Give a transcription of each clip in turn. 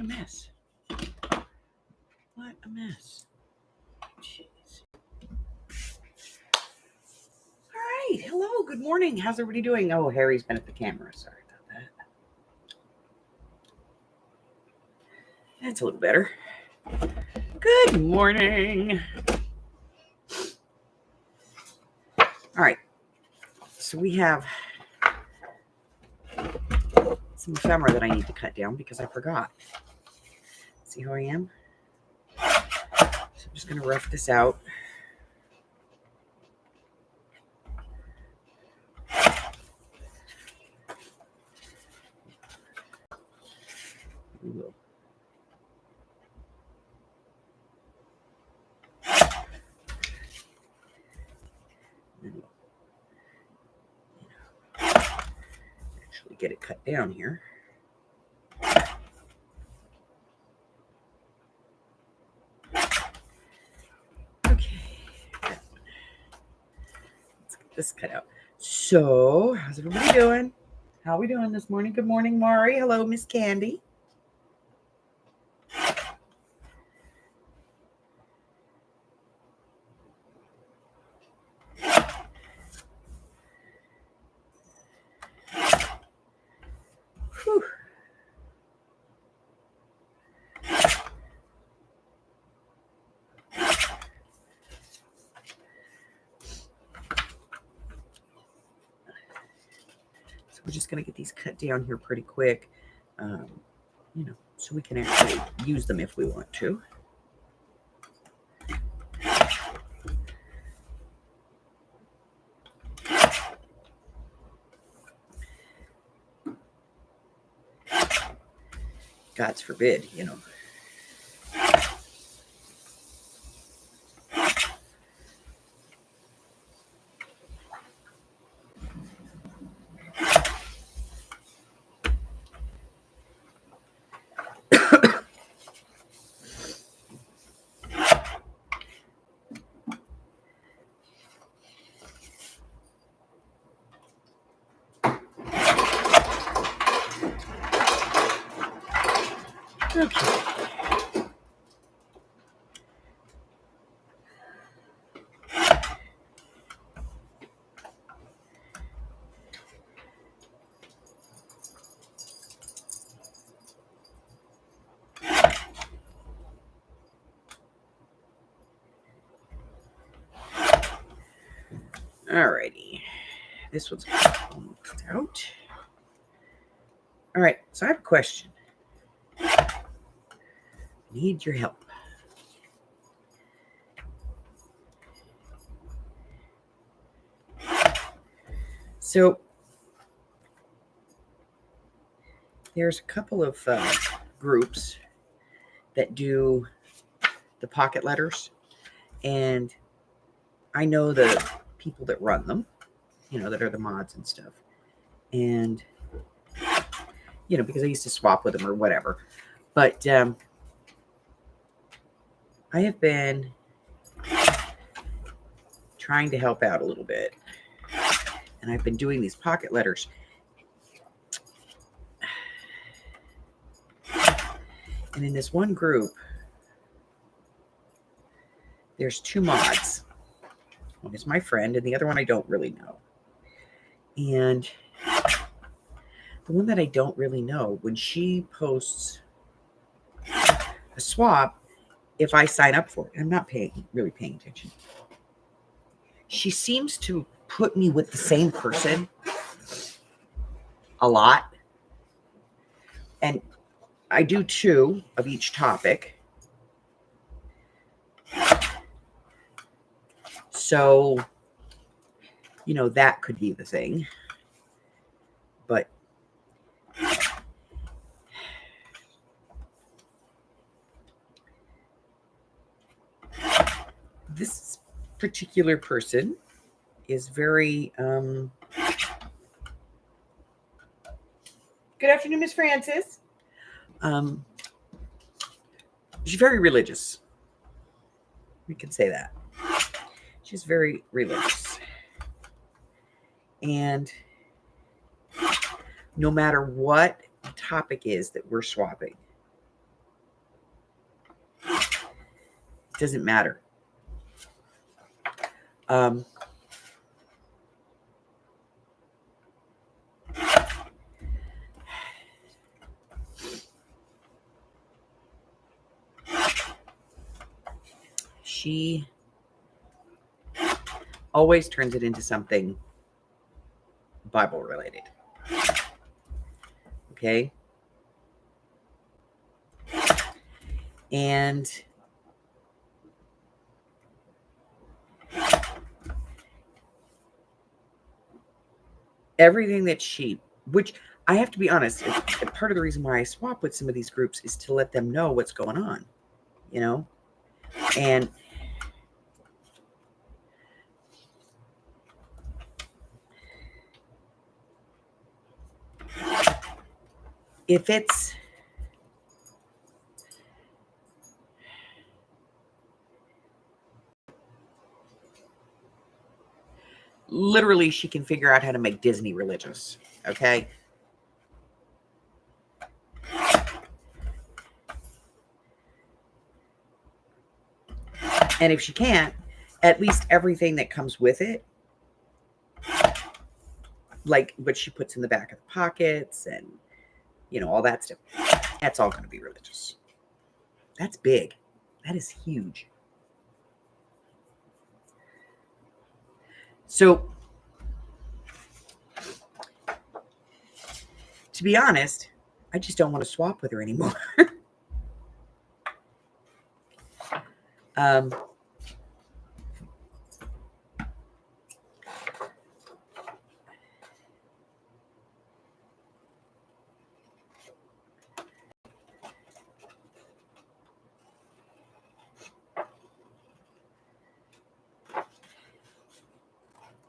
a mess. What a mess. Jeez. All right. Hello. Good morning. How's everybody doing? Oh, Harry's been at the camera. Sorry about that. That's a little better. Good morning. All right. So we have some ephemera that I need to cut down because I forgot. See how I am? So I'm just going to rough this out. We will. Actually get it cut down here. Okay. Let's get this cut out. So, how's everybody doing? How are we doing this morning? Good morning, Mari. Hello, Miss Candy. Whew. So we're just going to get these cut down here pretty quick, so we can actually use them if we want to. God's forbid, Okay. Alrighty. This one's almost out. All right, so I have a question. Need your help. So there's a couple of groups that do the pocket letters, and I know the people that run them, that are the mods and stuff. And, because I used to swap with them or whatever. But I have been trying to help out a little bit. And I've been doing these pocket letters. And in this one group, there's two mods. One is my friend, and the other one I don't really know. And the one that I don't really know, when she posts a swap, if I sign up for it, I'm not really paying attention. She seems to put me with the same person a lot. And I do 2 of each topic. So, that could be the thing. But this particular person is very good afternoon, Miss Francis. She's very religious. We can say that. She's very religious. And no matter what the topic is that we're swapping, It doesn't matter. She always turns it into something Bible related. Okay. And everything that which I have to be honest, part of the reason why I swap with some of these groups is to let them know what's going on, you know? And if it's literally, she can figure out how to make Disney religious, okay? And if she can't, at least everything that comes with it, like what she puts in the back of the pockets and, all that stuff, that's all going to be religious. That's big. That is huge. So, to be honest, I just don't want to swap with her anymore.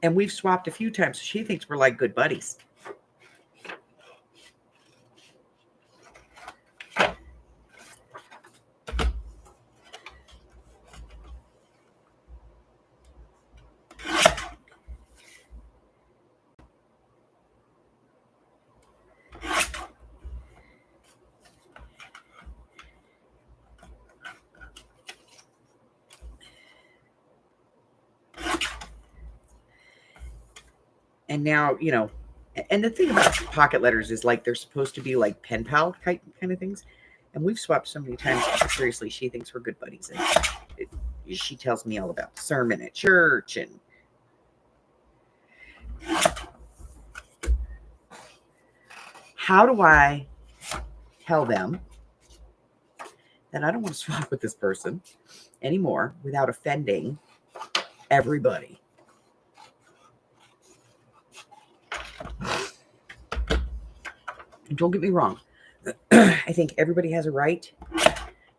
And we've swapped a few times. So she thinks we're like good buddies. And now, and the thing about pocket letters is like they're supposed to be like pen pal kind of things. And we've swapped so many times. Seriously, she thinks we're good buddies. And she tells me all about the sermon at church. And how do I tell them that I don't want to swap with this person anymore without offending everybody? Don't get me wrong. I think everybody has a right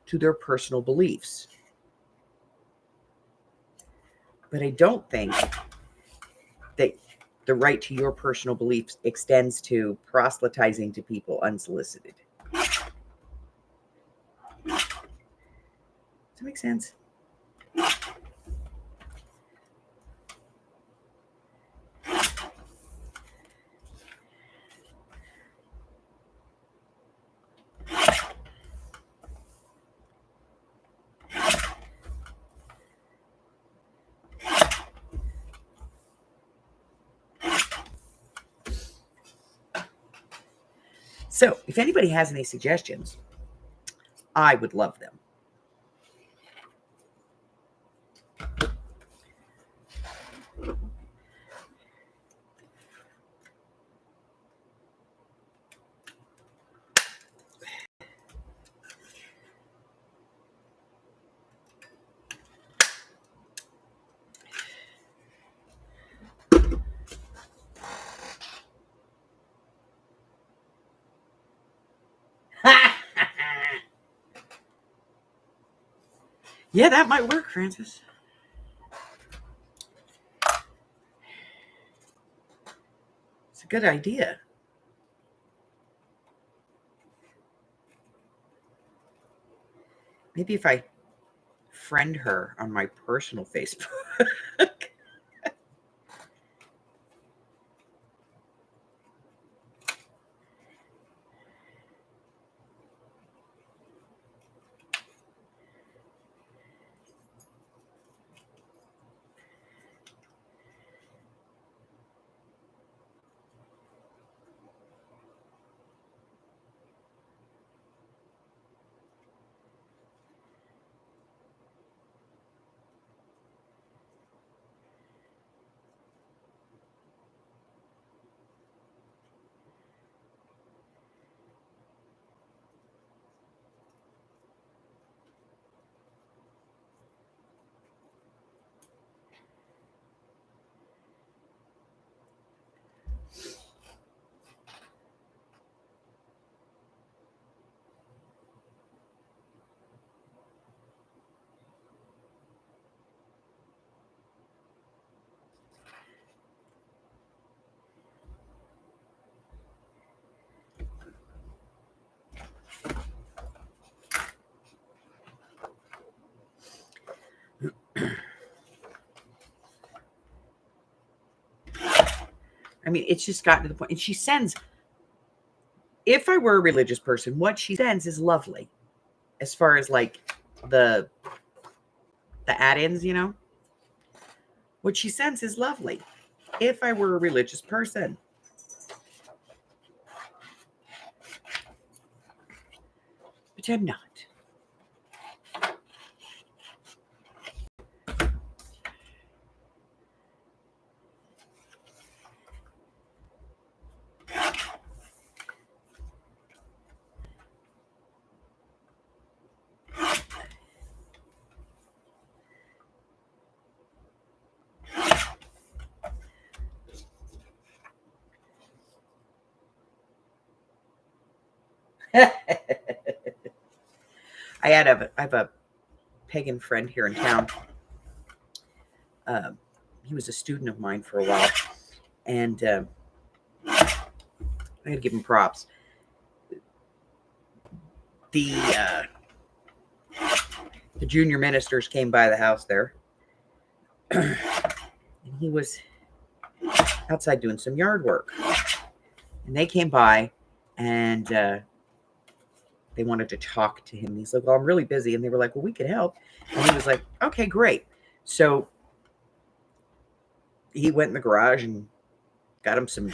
to their personal beliefs. But I don't think that the right to your personal beliefs extends to proselytizing to people unsolicited. Does that make sense? So, if anybody has any suggestions, I would love them. Yeah, that might work, Francis. It's a good idea. Maybe if I friend her on my personal Facebook. I mean, it's just gotten to the point. And she sends, if I were a religious person, what she sends is lovely. As far as like the add-ins, you know, what she sends is lovely. If I were a religious person. But I'm not. I have a pagan friend here in town. He was a student of mine for a while, and I got to give him props. The junior ministers came by the house there, and he was outside doing some yard work, and they came by, and they wanted to talk to him. He's like, "Well, I'm really busy," and they were like, "Well, we could help," and he was like, "Okay, great." So he went in the garage and got him some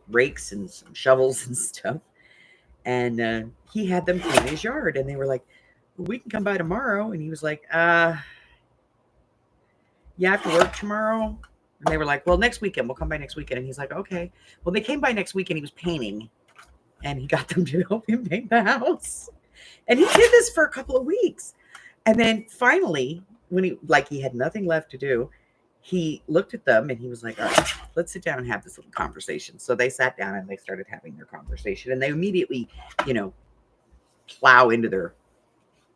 rakes and some shovels and stuff. And he had them clean his yard. And they were like, well, we can come by tomorrow. And he was like, you have to work tomorrow? And they were like, well, next weekend. We'll come by next weekend. And he's like, okay. Well, they came by next weekend. He was painting. And he got them to help him paint the house. And he did this for a couple of weeks. And then finally, when he had nothing left to do, he looked at them and he was like, all right, let's sit down and have this little conversation. So they sat down and they started having their conversation, and they immediately, plow into their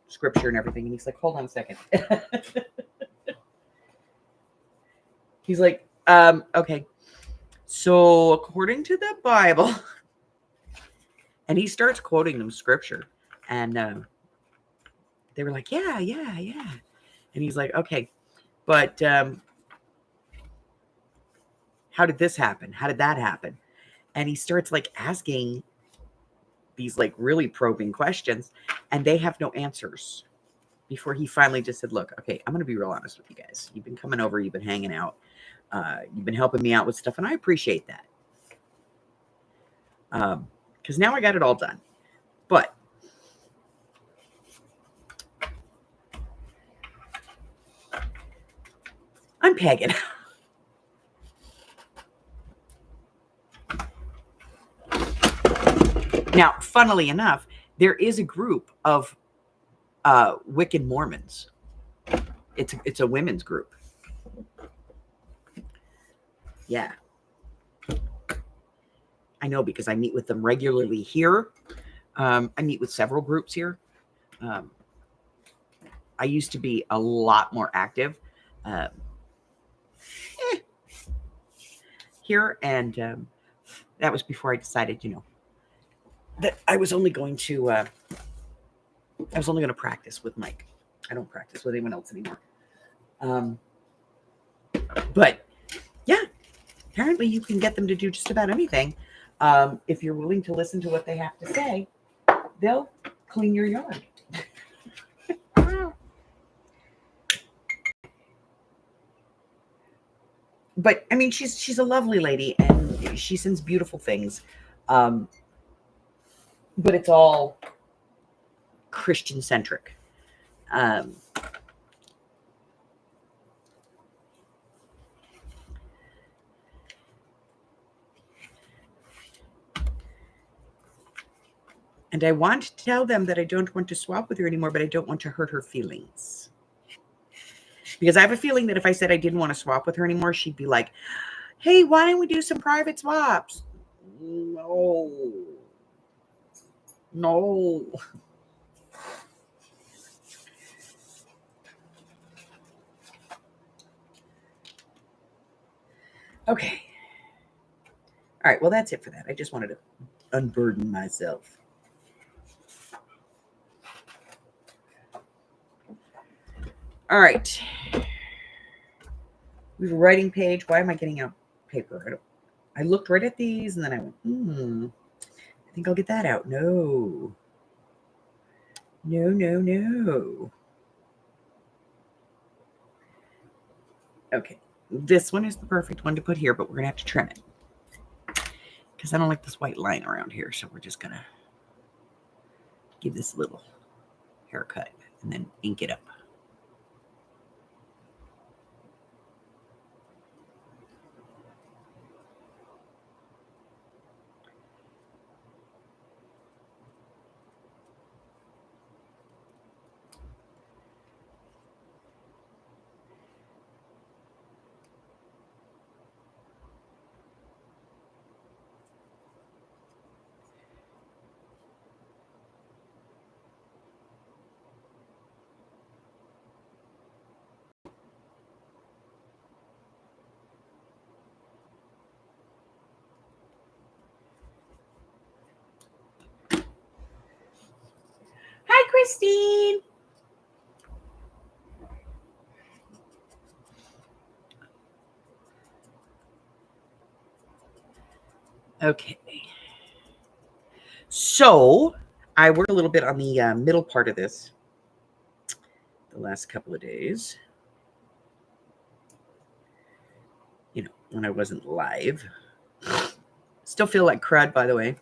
scripture and everything. And he's like, hold on a second. He's like, okay, so according to the Bible, and he starts quoting them scripture, and they were like, yeah. And he's like, okay, but how did this happen? How did that happen? And he starts asking these really probing questions, and they have no answers, before he finally just said, look, okay, I'm going to be real honest with you guys. You've been coming over, you've been hanging out, you've been helping me out with stuff, and I appreciate that. Because now I got it all done. But I'm pagan. Now, funnily enough, there is a group of Wiccan Mormons. It's a women's group. Yeah. I know, because I meet with them regularly here. I meet with several groups here. I used to be a lot more active here, and that was before I decided, that I was only going to practice with Mike. I don't practice with anyone else anymore. But yeah, apparently you can get them to do just about anything. If you're willing to listen to what they have to say, they'll clean your yard. But I mean, she's a lovely lady, and she sends beautiful things. But it's all Christian centric. And I want to tell them that I don't want to swap with her anymore, but I don't want to hurt her feelings. Because I have a feeling that if I said I didn't want to swap with her anymore, she'd be like, hey, why don't we do some private swaps? No. Okay. All right. Well, that's it for that. I just wanted to unburden myself. All right. We have a writing page. Why am I getting out paper? I looked right at these and then I went, I think I'll get that out. No. No, no, no. Okay. This one is the perfect one to put here, but we're going to have to trim it. Because I don't like this white line around here. So we're just going to give this a little haircut and then ink it up. Hi, Christine. Okay. So I worked a little bit on the middle part of this the last couple of days. You know, when I wasn't live. Still feel like crud, by the way.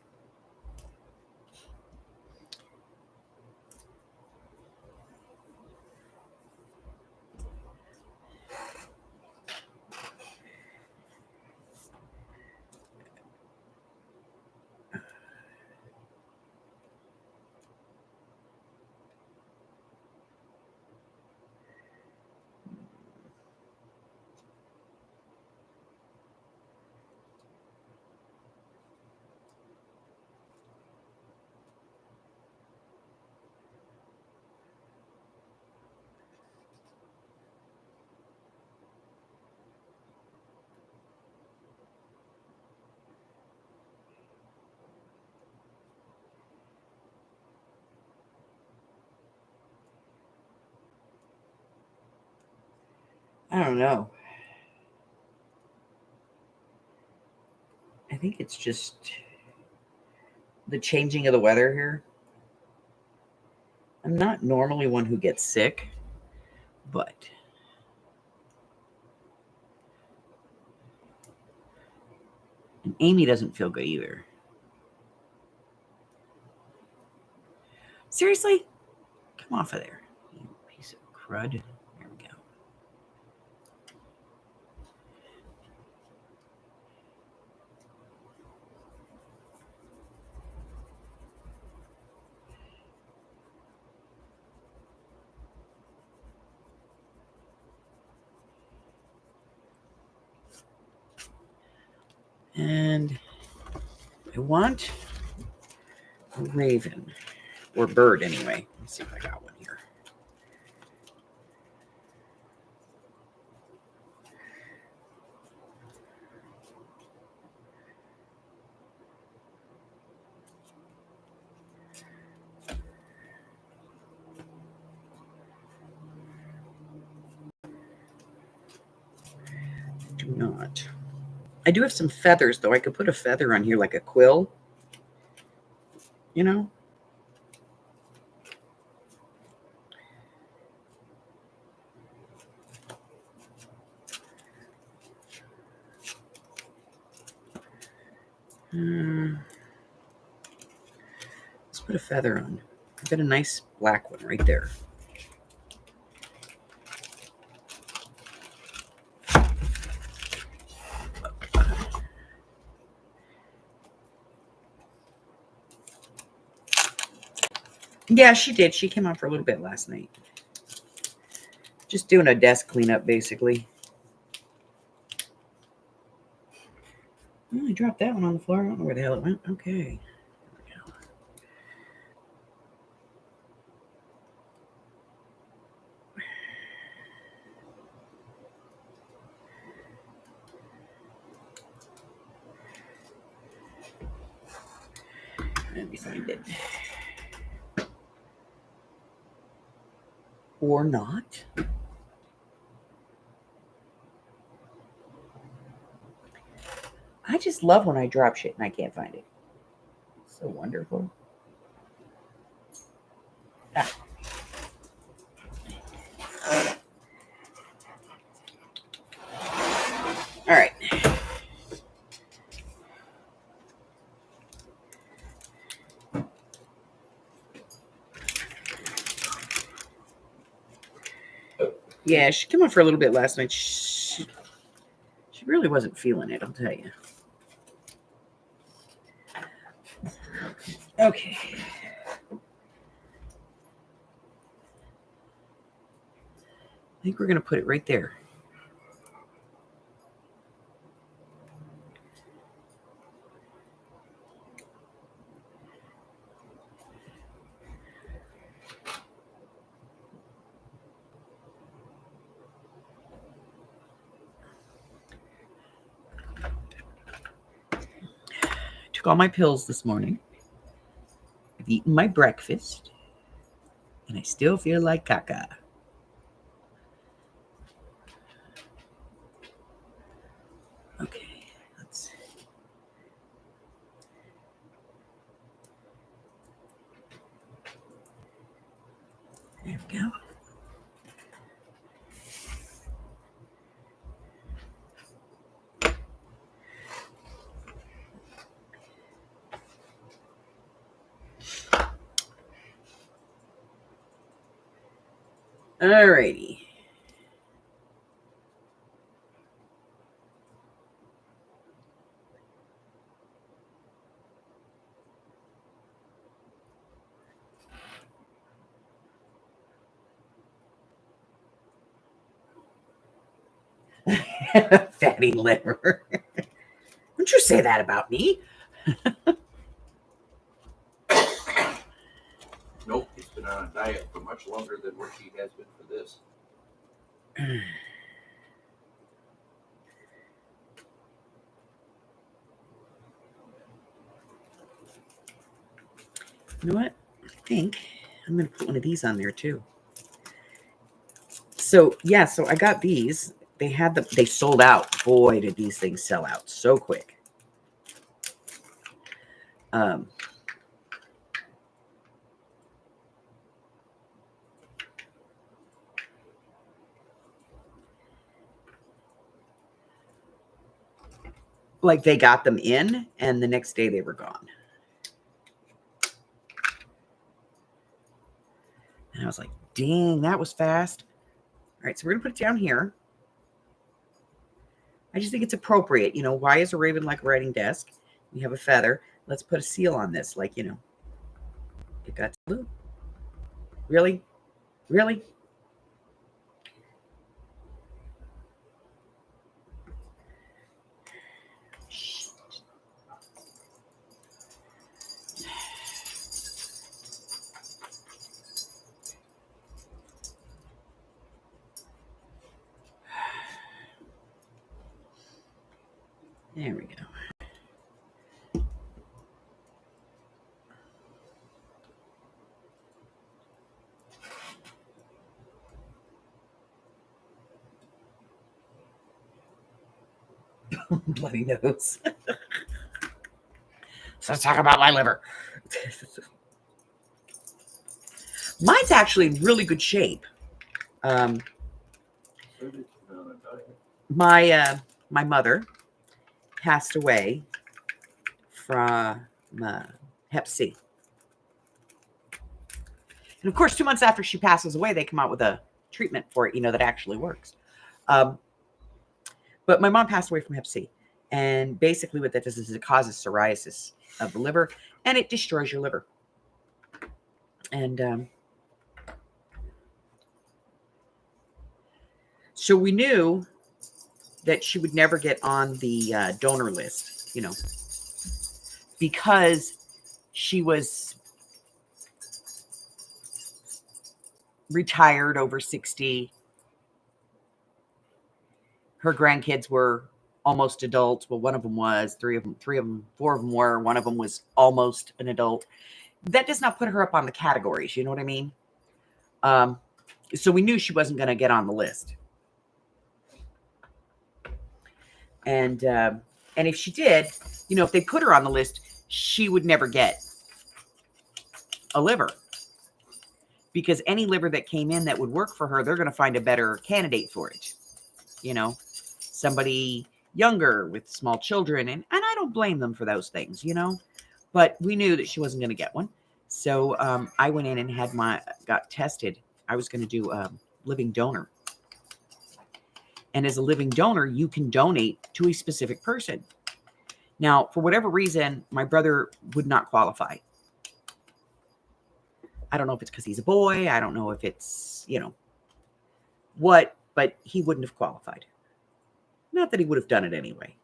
I don't know. I think it's just the changing of the weather here. I'm not normally one who gets sick, but and Amy doesn't feel good either. Seriously? Come off of there, you piece of crud. There we go. And I want a raven, or bird anyway. Let's see if I got one here. Do not. I do have some feathers, though. I could put a feather on here like a quill. You know? Let's put a feather on. I've got a nice black one right there. Yeah, she did. She came on for a little bit last night. Just doing a desk cleanup, basically. Oh, I dropped that one on the floor. I don't know where the hell it went. Okay. Let me find it. Or not. I just love when I drop shit and I can't find it. It's so wonderful. Ah. All right. Yeah, she came on for a little bit last night. She really wasn't feeling it, I'll tell you. Okay. I think we're going to put it right there. Took all my pills this morning. I've eaten my breakfast. And I still feel like caca. Okay, let's. There we go. Alrighty. Fatty liver. Don't you say that about me? Nope, he's been on a diet for much longer than what she has been for this. You know what? I think I'm going to put one of these on there too. So, yeah, so I got these. They sold out. Boy, did these things sell out so quick. Like they got them in and the next day they were gone. And I was like, dang, that was fast. All right, so we're going to put it down here. I just think it's appropriate. You know, why is a raven like a writing desk? We have a feather. Let's put a seal on this. Like, you know, it got blue. Really? Really? There we go. Bloody nose. So let's talk about my liver. Mine's actually in really good shape. My mother passed away from Hep C. And of course, 2 months after she passes away, they come out with a treatment for it, you know, that actually works. But my mom passed away from Hep C. And basically what that does is it causes psoriasis of the liver and it destroys your liver. And so we knew that she would never get on the donor list, you know, because she was retired over 60. Her grandkids were almost adults. Well, one of them was, four of them were, one of them was almost an adult. That does not put her up on the categories. You know what I mean? So we knew she wasn't going to get on the list. And And if she did, if they put her on the list, she would never get a liver. Because any liver that came in that would work for her, they're going to find a better candidate for it. Somebody younger with small children. And I don't blame them for those things, But we knew that she wasn't going to get one. So I went in and got tested. I was going to do a living donor. And as a living donor, you can donate to a specific person. Now, for whatever reason, my brother would not qualify. I don't know if it's because he's a boy. I don't know if it's, what, but he wouldn't have qualified. Not that he would have done it anyway.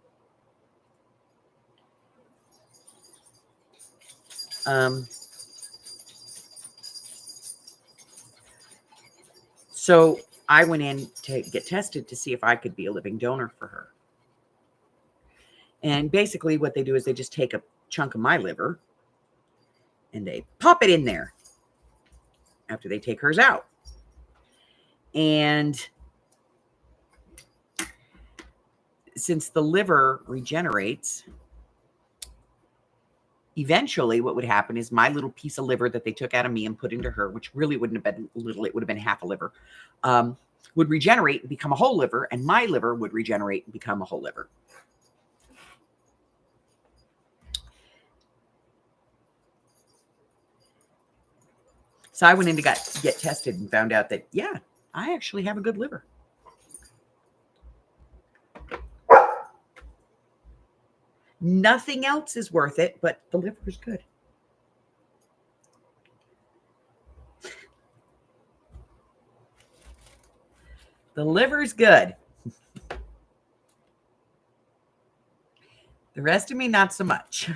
So I went in to get tested to see if I could be a living donor for her. And basically what they do is they just take a chunk of my liver and they pop it in there after they take hers out. And since the liver regenerates, eventually what would happen is my little piece of liver that they took out of me and put into her, which really wouldn't have been little, it would have been half a liver, would regenerate and become a whole liver, and my liver would regenerate and become a whole liver. So I went in to get tested and found out that, yeah, I actually have a good liver. Nothing else is worth it, but the liver is good. The liver's good. The rest of me, not so much.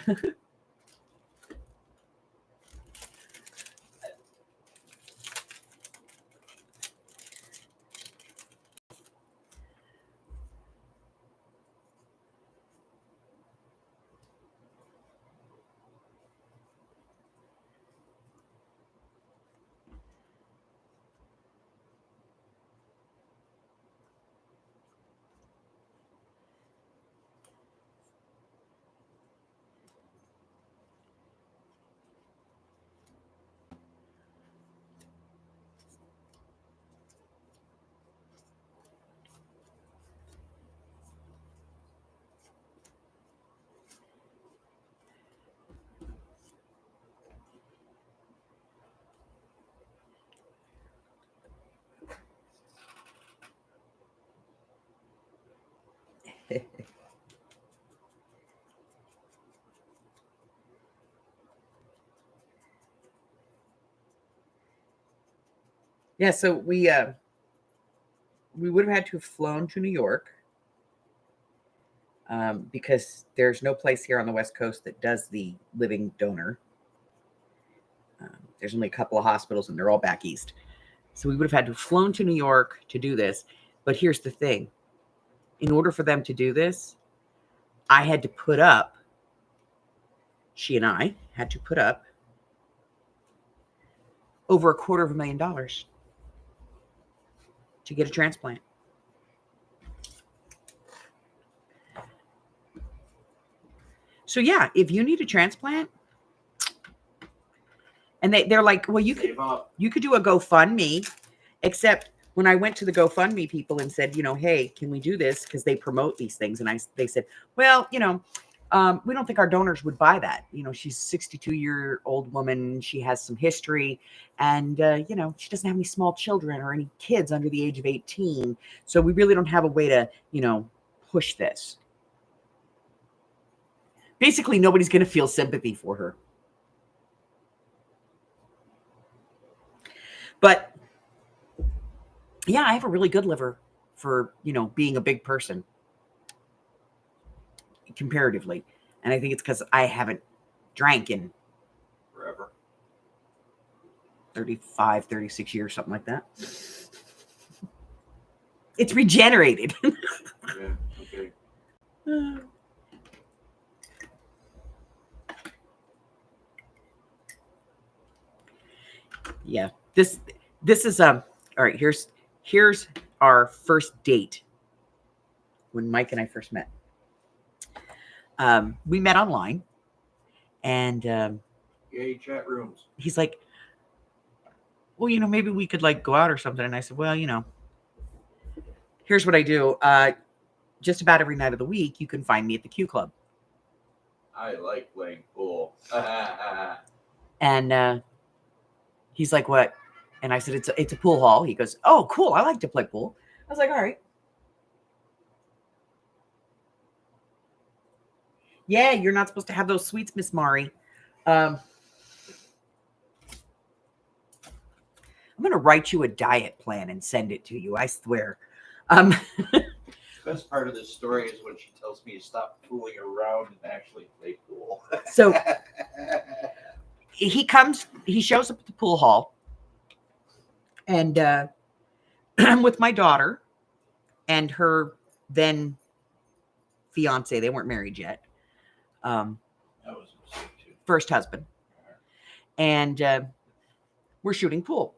Yeah, so we would have had to have flown to New York because there's no place here on the West Coast that does the living donor. There's only a couple of hospitals, and they're all back east. So we would have had to have flown to New York to do this. But here's the thing. In order for them to do this, I had to put up, she and I had to put up over $250,000 to get a transplant. So yeah, if you need a transplant, and they're like, well, you could do a GoFundMe, except when I went to the GoFundMe people and said, hey, can we do this? Because they promote these things. And they said, well, we don't think our donors would buy that. She's a 62-year-old woman. She has some history. And, she doesn't have any small children or any kids under the age of 18. So we really don't have a way to, push this. Basically, nobody's going to feel sympathy for her. But yeah, I have a really good liver for, being a big person comparatively. And I think it's because I haven't drank in forever. 35, 36 years, something like that. It's regenerated. Yeah, okay. Yeah, this is all right. Here's our first date when Mike and I first met. We met online, and Yay, chat rooms. he's like, well, maybe we could like go out or something. And I said, well, here's what I do. Just about every night of the week, you can find me at the Q Club. I like playing pool. And he's like, what? And I said, it's a pool hall. He goes, oh, cool. I like to play pool. I was like, all right. Yeah, you're not supposed to have those sweets, Miss Mari. I'm going to write you a diet plan and send it to you. I swear. The best part of this story is when she tells me to stop fooling around and actually play pool. So he shows up at the pool hall, and I'm with my daughter and her then fiance. They weren't married yet. That was a mistake too. First husband. And we're shooting pool.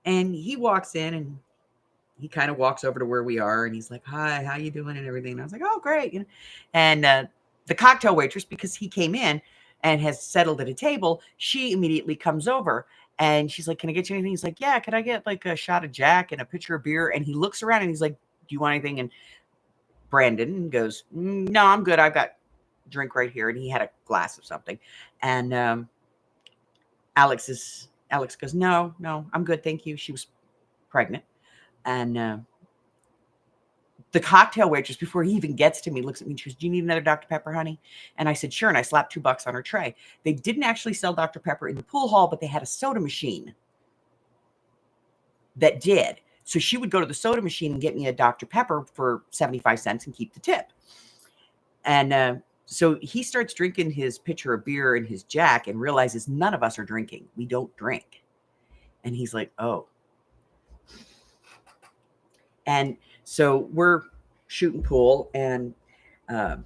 And he walks in, and he kind of walks over to where we are, and he's like, hi, how you doing and everything. And I was like, oh, great. And the cocktail waitress, because he came in and has settled at a table, she immediately comes over, and she's like, can I get you anything? He's like, yeah, can I get like a shot of Jack and a pitcher of beer? And he looks around and he's like, do you want anything? And Brandon goes, no, I'm good. I've got a drink right here. And he had a glass of something. And Alex goes, no, I'm good. Thank you. She was pregnant. And the cocktail waitress, before he even gets to me, looks at me and she goes, do you need another Dr. Pepper, honey? And I said, sure. And I slapped $2 on her tray. They didn't actually sell Dr. Pepper in the pool hall, but they had a soda machine that did. So she would go to the soda machine and get me a Dr. Pepper for 75 cents and keep the tip. And so he starts drinking his pitcher of beer and his Jack and realizes none of us are drinking. We don't drink. And he's like, oh. And so we're shooting pool, and I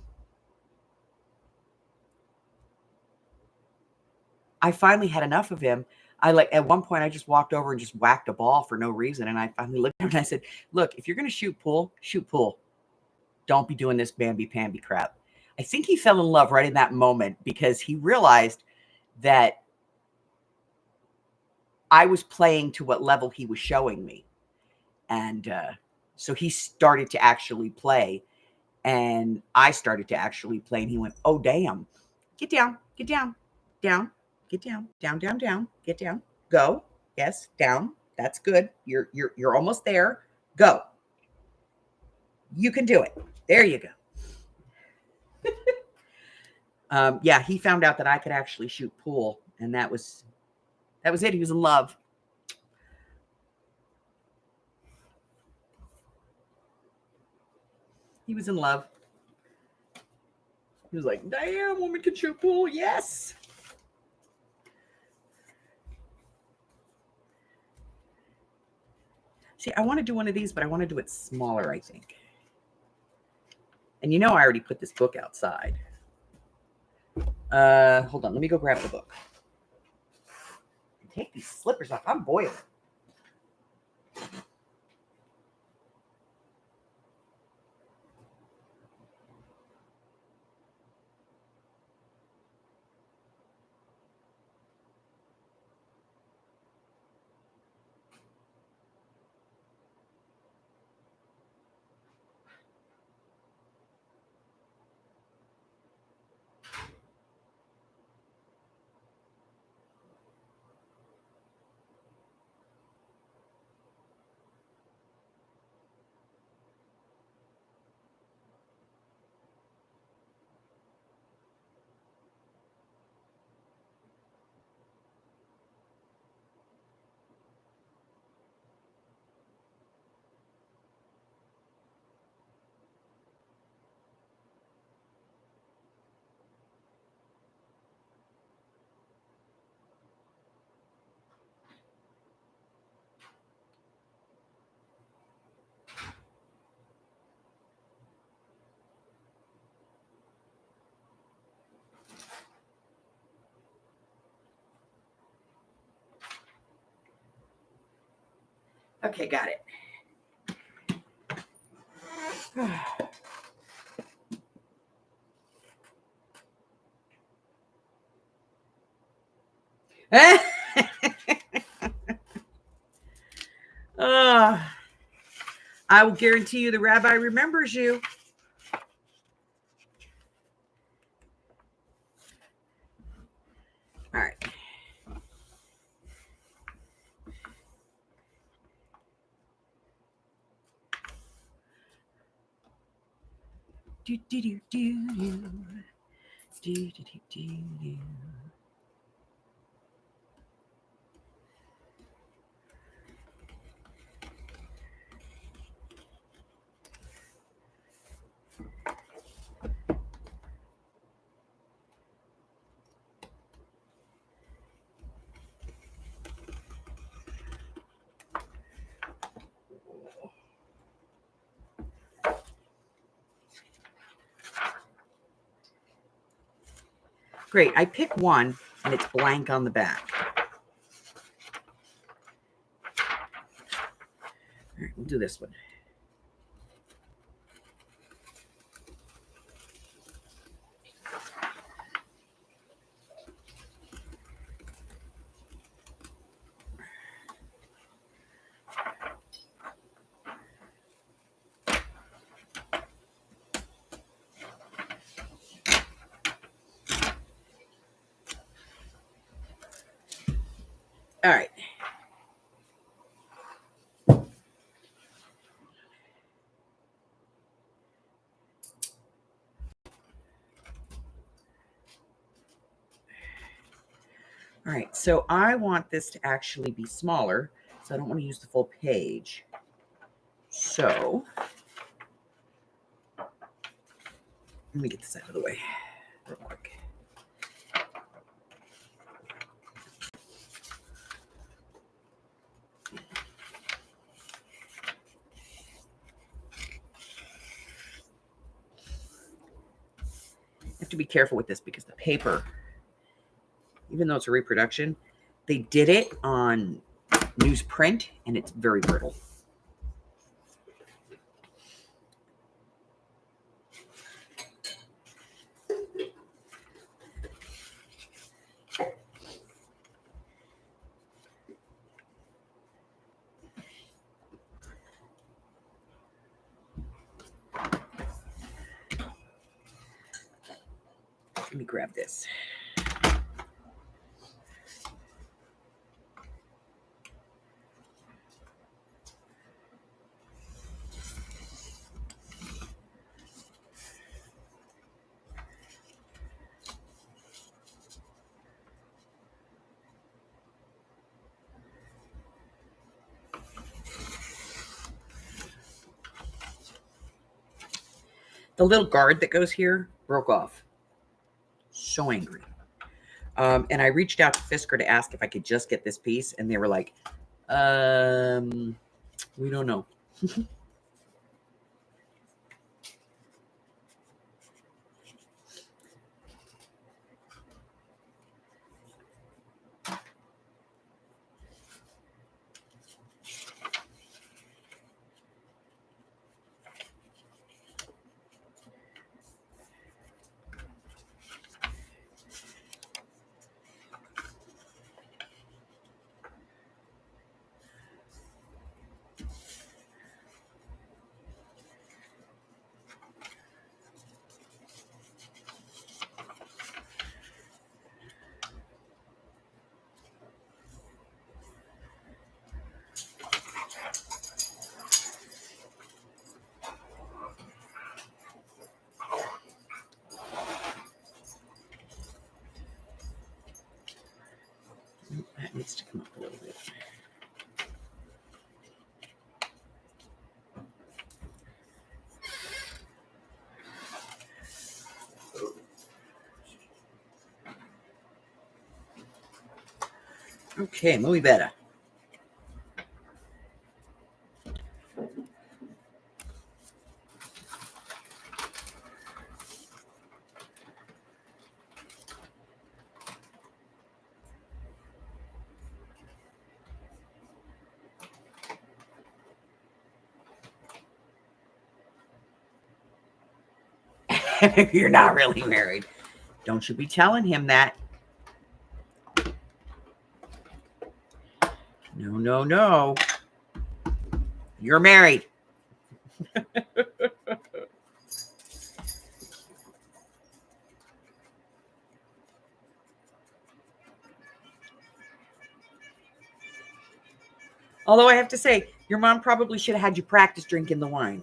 finally had enough of him. At one point I just walked over and just whacked a ball for no reason. And I finally looked at him and I said, look, if you're going to shoot pool, shoot pool. Don't be doing this bamby-pamby crap. I think he fell in love right in that moment because he realized that I was playing to what level he was showing me. And so he started to actually play, and I started to actually play, and he went, oh, damn. Get down, down, get down, down, get down, go. Yes, down. That's good. You're almost there. Go. You can do it. There you go. Yeah, he found out that I could actually shoot pool, and that was it. He was in love. He was in love. He was like, damn, woman can shoot pool. Yes. See, I want to do one of these, but I want to do it smaller, I think. And I already put this book outside. Hold on. Let me go grab the book. Take these slippers off. I'm boiling. Okay, got it. I will guarantee you the rabbi remembers you. All right. Do, do, do, do, do. Do, do, do, do, do. Great. I pick one and it's blank on the back. All right, we'll do this one. All right. All right, so I want this to actually be smaller, so I don't want to use the full page. So let me get this out of the way real quick. I have to be careful with this because the paper, even though it's a reproduction, they did it on newsprint and it's very brittle. Let me grab this. The little guard that goes here broke off. So angry. And I reached out to Fisker to ask if I could just get this piece, and they were like, we don't know. That needs to come up a little bit. Okay, muy better. You're not really married. Don't you be telling him that. No, no, no. You're married. Although I have to say, your mom probably should have had you practice drinking the wine.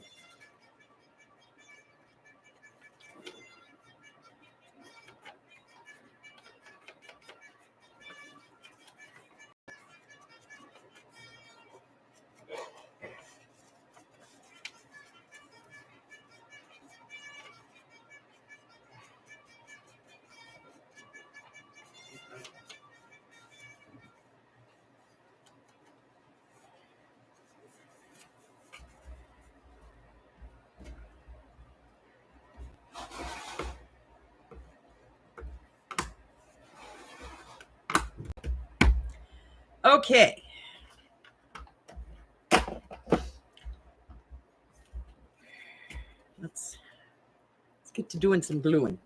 Okay. Let's get to doing some gluing.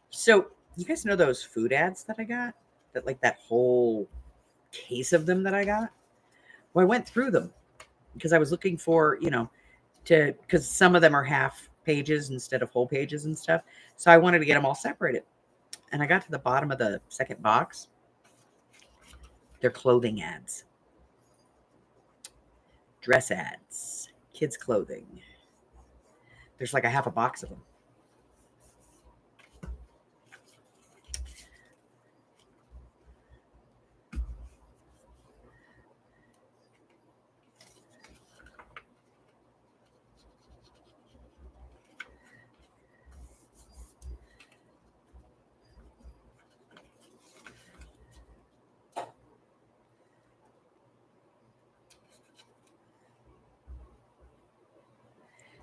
So you guys know those food ads that I got? That whole case of them that I got? Well, I went through them because I was looking for, because some of them are half pages instead of whole pages and stuff. So I wanted to get them all separated. And I got to the bottom of the second box. They're clothing ads, dress ads, kids' clothing. There's like a half a box of them.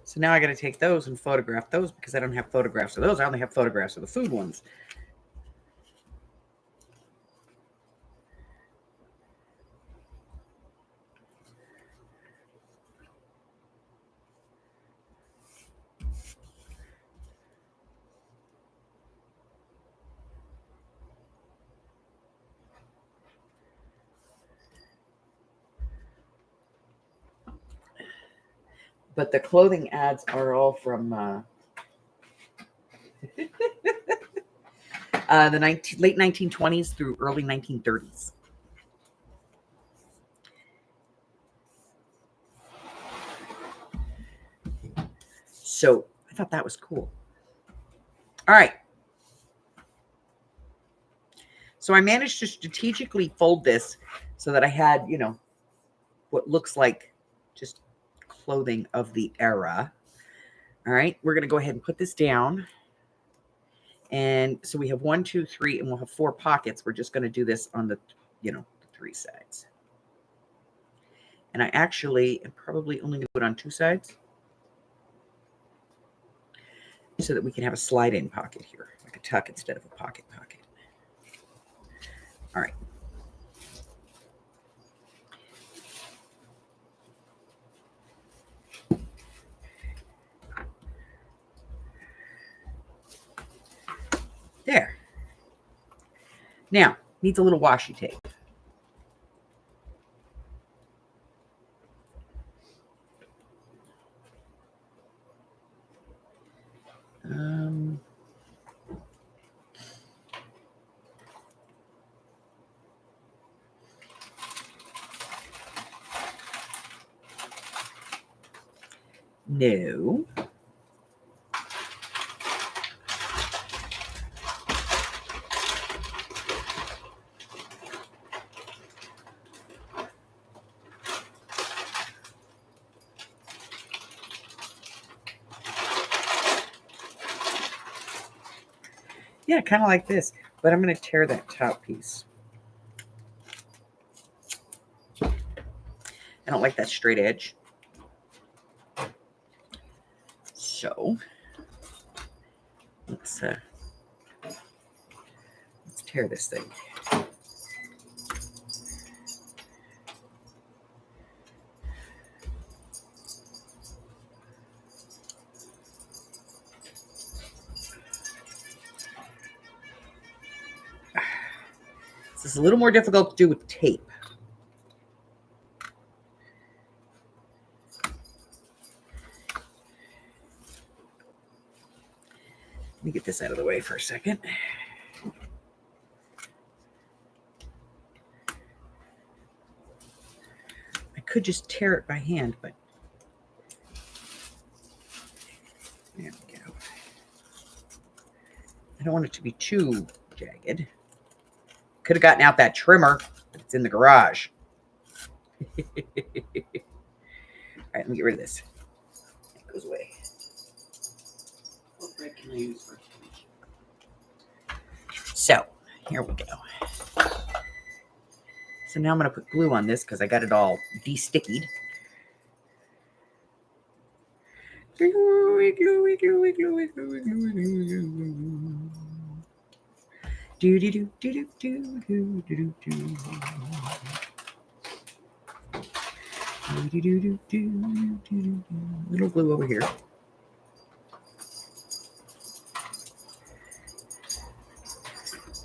So now I got to take those and photograph those because I don't have photographs of those. I only have photographs of the food ones. But the clothing ads are all from the late 1920s through early 1930s. So I thought that was cool. All right. So I managed to strategically fold this so that I had, what looks like just clothing of the era. All right. We're going to go ahead and put this down. And so we have 1, 2, 3, and we'll have 4 pockets. We're just going to do this on the, the 3 sides. And I actually am probably only going to do it on 2 sides so that we can have a slide-in pocket here, like a tuck instead of a pocket. All right. There. Now, needs a little washi tape. No. Yeah, kind of like this, but I'm going to tear that top piece. I don't like that straight edge. So let's tear this thing. This is a little more difficult to do with tape. Let me get this out of the way for a second. I could just tear it by hand, but there we go. I don't want it to be too jagged. Could have gotten out that trimmer, but it's in the garage. All right, let me get rid of this. It goes away. What thread can I use for? So here we go. So now I'm going to put glue on this because I got it all de-stickied. Gluey, gluey, gluey, gluey, gluey, gluey, gluey, gluey. Do do do do do do do do do. Do do do do do do. Little glue over here.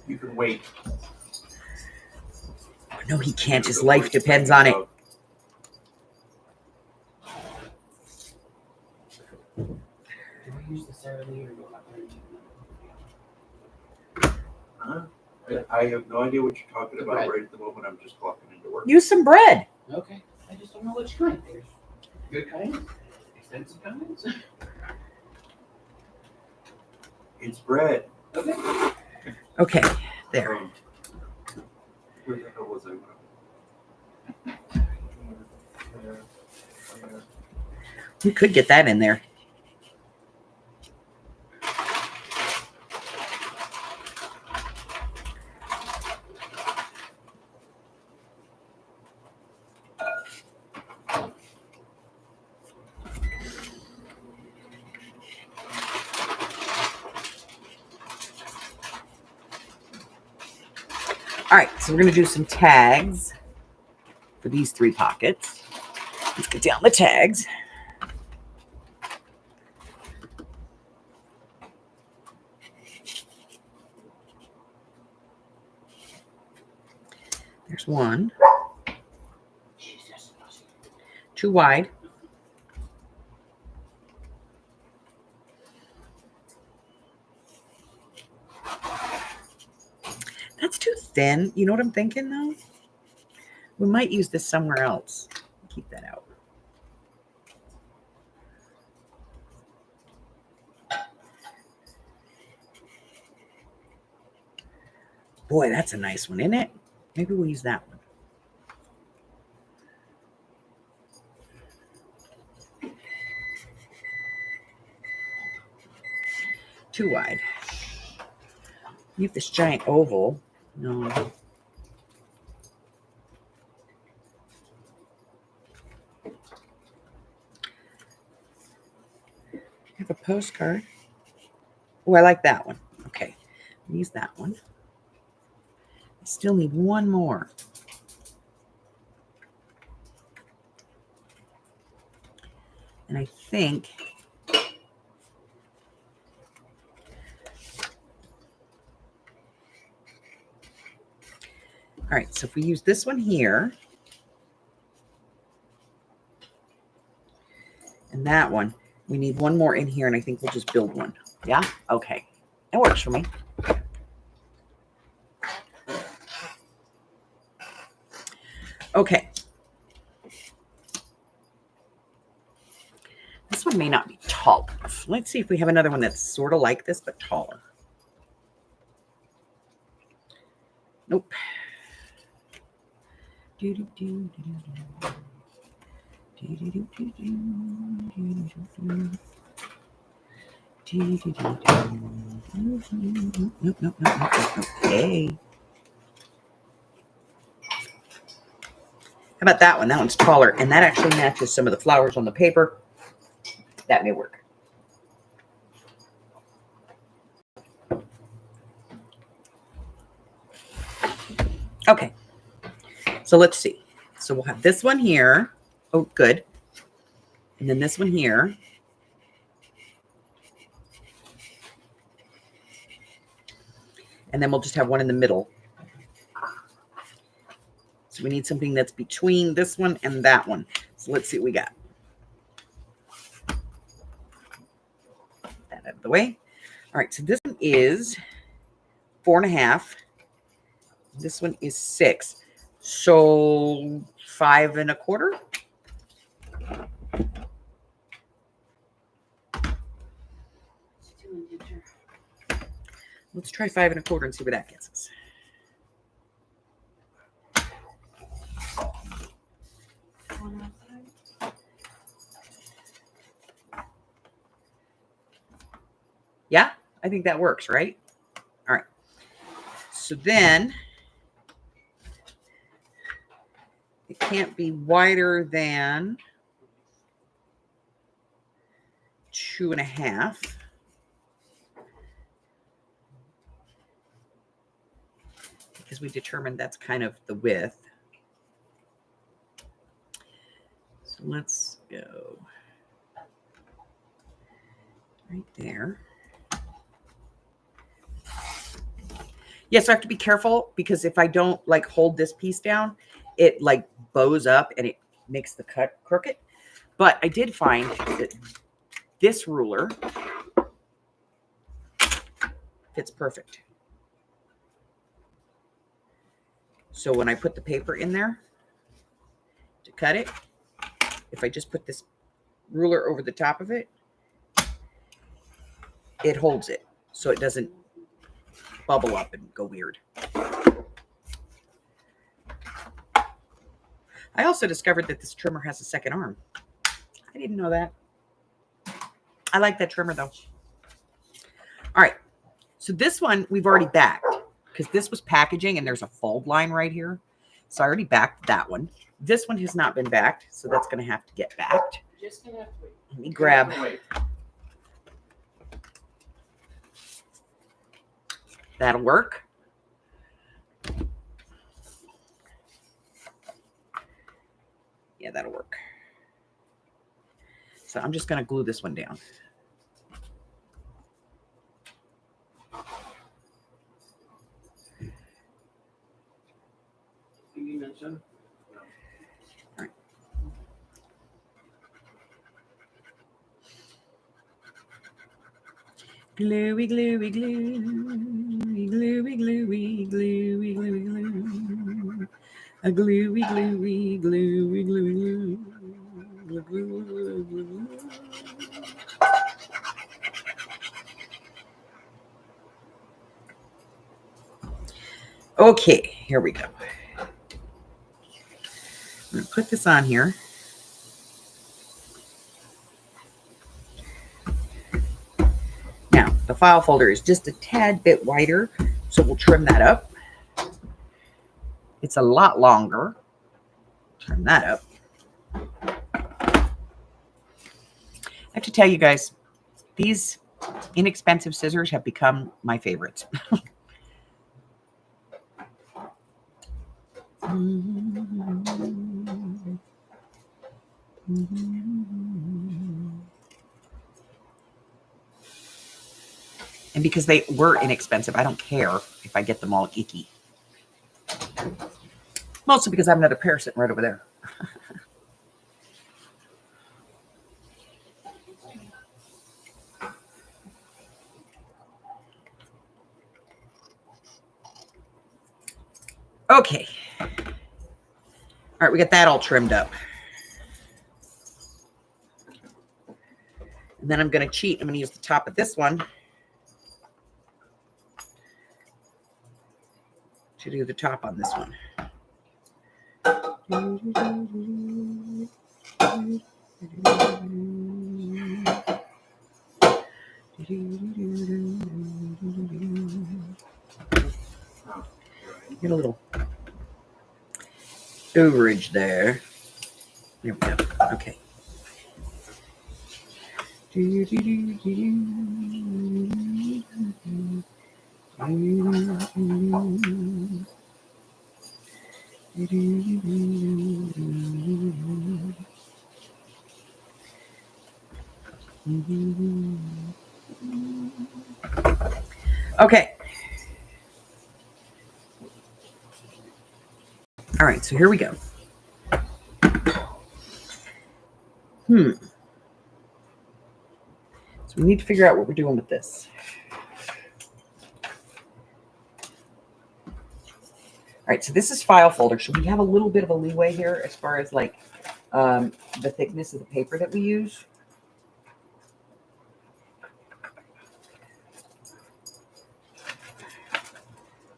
You can wait. No, he can't. His life depends on it. Do I use this early or not? Huh? I have no idea what you're talking about right at the moment. I'm just walking into work. Use some bread. Okay. I just don't know which kind. There's good kinds, expensive kinds. It's bread. Okay. Okay, there. Where the hell was I? We could get that in there. All right, so we're going to do some tags for these 3 pockets. Let's get down the tags. There's one. Too wide. That's too thin. You know what I'm thinking, though? We might use this somewhere else. Keep that out. Boy, that's a nice one, isn't it? Maybe we'll use that one. Too wide. You have this giant oval. No. Have a postcard. Oh, I like that one. Okay. Use that one. I still need one more. And I think all right, so if we use this one here and that one, we need one more in here, and I think we'll just build one. Yeah? Okay. That works for me. Okay. This one may not be tall enough. Let's see if we have another one that's sort of like this, but taller. Nope. Nope. Hey. How about that one? That one's taller, and that actually matches some of the flowers on the paper. That may work. Okay. So let's see. So we'll have this one here. Oh, good. And then this one here. And then we'll just have one in the middle. So we need something that's between this one and that one. So let's see what we got. That out of the way. All right, so this one is 4.5. This one is 6. So 5.25. Let's try 5.25 and see where that gets us. Yeah, I think that works, right? All right. So then it can't be wider than 2.5. Because we determined that's kind of the width. So let's go right there. Yes, I have to be careful because if I don't like hold this piece down, it like bows up and it makes the cut crooked. But I did find that this ruler fits perfect. So when I put the paper in there to cut it, if I just put this ruler over the top of it, it holds it so it doesn't bubble up and go weird. I also discovered that this trimmer has a second arm. I didn't know that. I like that trimmer though. All right. So this one we've already backed because this was packaging and there's a fold line right here. So I already backed that one. This one has not been backed, so that's going to have to get backed. Just gonna have to wait. Let me grab. That'll work. Yeah, that'll work. So I'm just going to glue this one down. You mentioned? All right. Gluey, gluey, gluey, gluey, gluey, gluey, gluey, glue. A gluey, gluey, gluey, gluey, glue. Glue, glue, glue, glue. Okay, here we go. I'm going to put this on here. Now, the file folder is just a tad bit wider, so we'll trim that up. It's a lot longer. Trim that up. I have to tell you guys, these inexpensive scissors have become my favorites. And because they were inexpensive, I don't care if I get them all icky. Mostly because I have another pair sitting right over there. Okay. All right, we got that all trimmed up. And then I'm going to cheat. I'm going to use the top of this one to do the top on this one. Get a little overage there. There we go. Okay. Okay. All right, so here we go. So we need to figure out what we're doing with this. All right, so this is file folder. So we have a little bit of a leeway here as far as like the thickness of the paper that we use.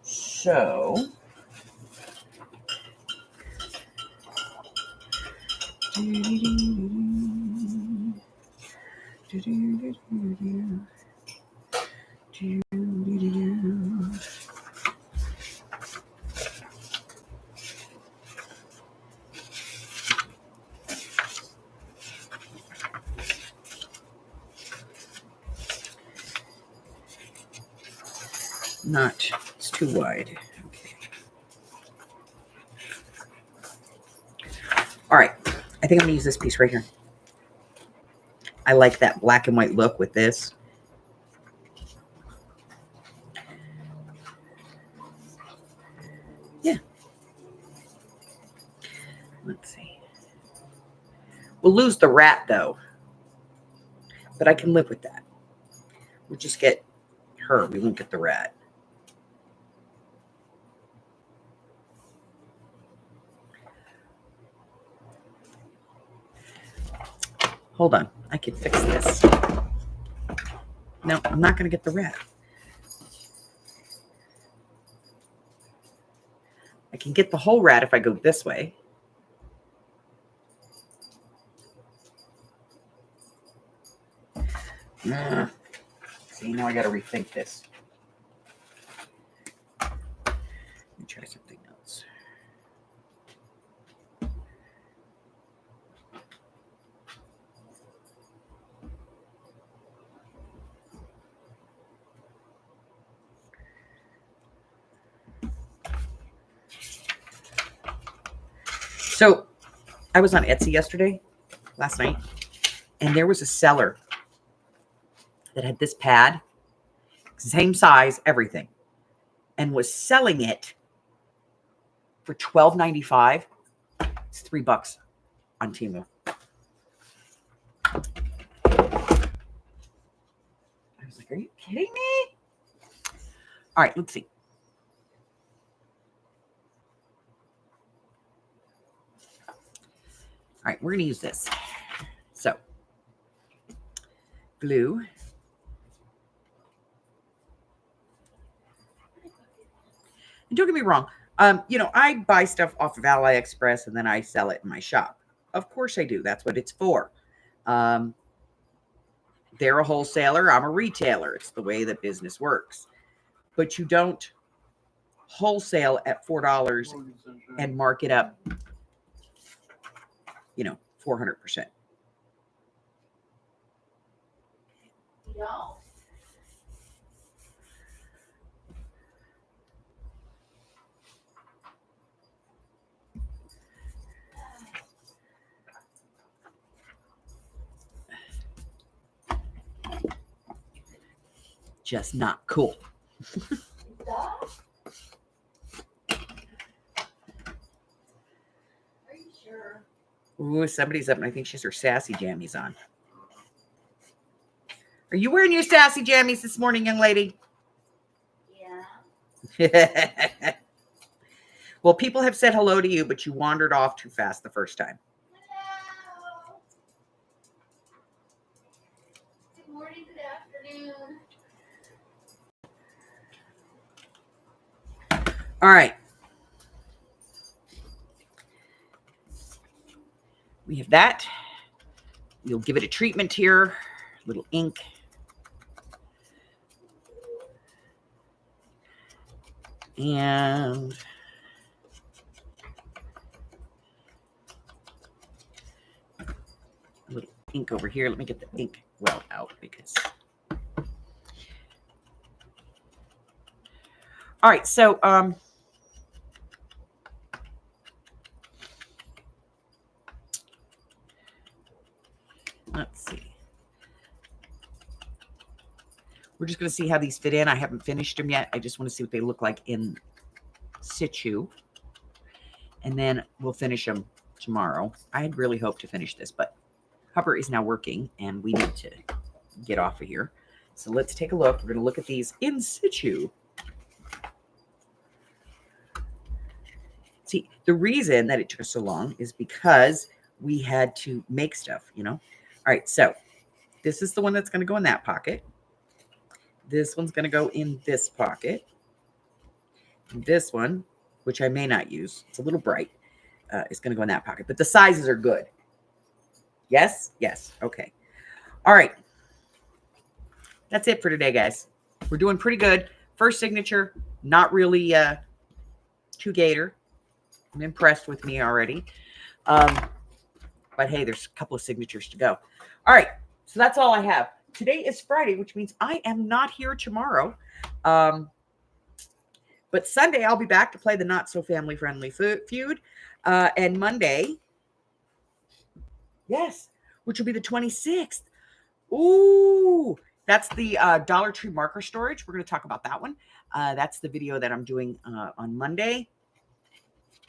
So it's too wide. Okay. All right, I think I'm gonna use this piece right here. I like that black and white look with this. Yeah. Let's see. We'll lose the rat though, but I can live with that. We'll just get her. We won't get the rat. Hold on. I can fix this. No, I'm not going to get the rat. I can get the whole rat if I go this way. See, now I got to rethink this. Let me try something else. So I was on Etsy last night, and there was a seller that had this pad, same size, everything, and was selling it for $12.95. It's $3 on Temu. I was like, are you kidding me? All right, let's see. All right, we're going to use this. So, glue. And don't get me wrong. I buy stuff off of AliExpress and then I sell it in my shop. Of course I do. That's what it's for. They're a wholesaler. I'm a retailer. It's the way that business works. But you don't wholesale at $4 and mark it up, 400%. No. Just not cool. Are you sure? Ooh, somebody's up and I think she's her sassy jammies on. Are you wearing your sassy jammies this morning, young lady? Yeah. Well, people have said hello to you, but you wandered off too fast the first time. Hello. Good morning, good afternoon. All right. We have that. We'll give it a treatment here. A little ink. And a little ink over here. Let me get the ink well out because. All right, so Let's see. We're just going to see how these fit in. I haven't finished them yet. I just want to see what they look like in situ. And then we'll finish them tomorrow. I had really hoped to finish this, but Hubber is now working and we need to get off of here. So let's take a look. We're going to look at these in situ. See, the reason that it took us so long is because we had to make stuff, you know? All right, so this is the one that's going to go in that pocket. This one's going to go in this pocket. And this one, which I may not use, it's a little bright, is going to go in that pocket. But the sizes are good. Yes? Yes. Okay. All right. That's it for today, guys. We're doing pretty good. First signature, not really too gator. I'm impressed with me already. But hey, there's a couple of signatures to go. All right. So that's all I have. Today is Friday, which means I am not here tomorrow. But Sunday, I'll be back to play the not so family friendly feud. And Monday, yes, which will be the 26th. Ooh, that's the Dollar Tree marker storage. We're going to talk about that one. That's the video that I'm doing on Monday.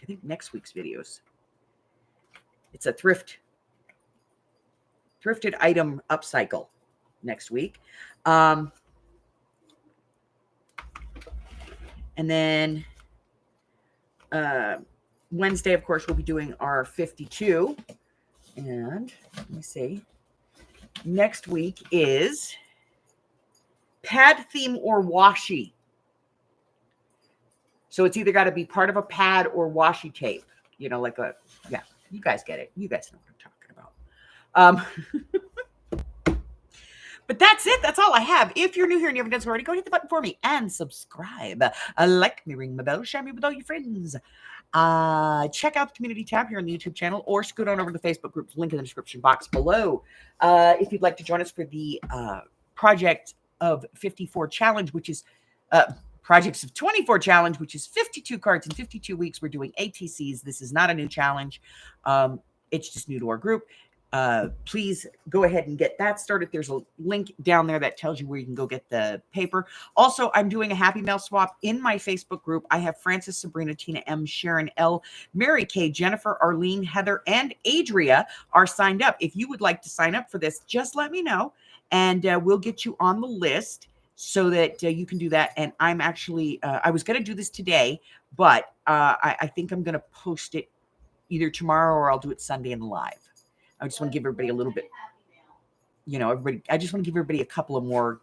I think next week's videos. It's a thrifted item upcycle next week. And then Wednesday, of course, we'll be doing our 52. And let me see. Next week is pad theme or washi. So it's either got to be part of a pad or washi tape. You know, like a, yeah, you guys get it. You guys know what I'm talking about. But that's it. That's all I have. If you're new here and you haven't done so already, go hit the button for me and subscribe. Like me, ring the bell, share me with all your friends. Check out the community tab here on the YouTube channel or scoot on over to the Facebook group. Link in the description box below. If you'd like to join us for the Project of 54 challenge, which is Projects of 24 challenge, which is 52 cards in 52 weeks. We're doing ATCs. This is not a new challenge. It's just new to our group. Please go ahead and get that started. There's a link down there that tells you where you can go get the paper. Also, I'm doing a Happy Mail swap in my Facebook group. I have Francis, Sabrina, Tina M, Sharon L, Mary K, Jennifer, Arlene, Heather, and Adria are signed up. If you would like to sign up for this, just let me know, and we'll get you on the list so that you can do that. And I'm actually, I was going to do this today, but I think I'm going to post it either tomorrow or I'll do it Sunday and live. I just want to give everybody a little bit, you know, I just want to give everybody a couple of more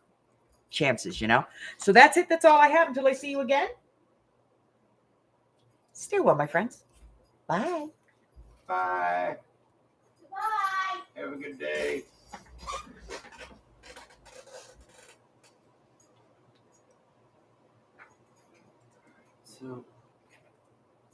chances, you know? So that's it. That's all I have until I see you again. Stay well, my friends. Bye. Bye.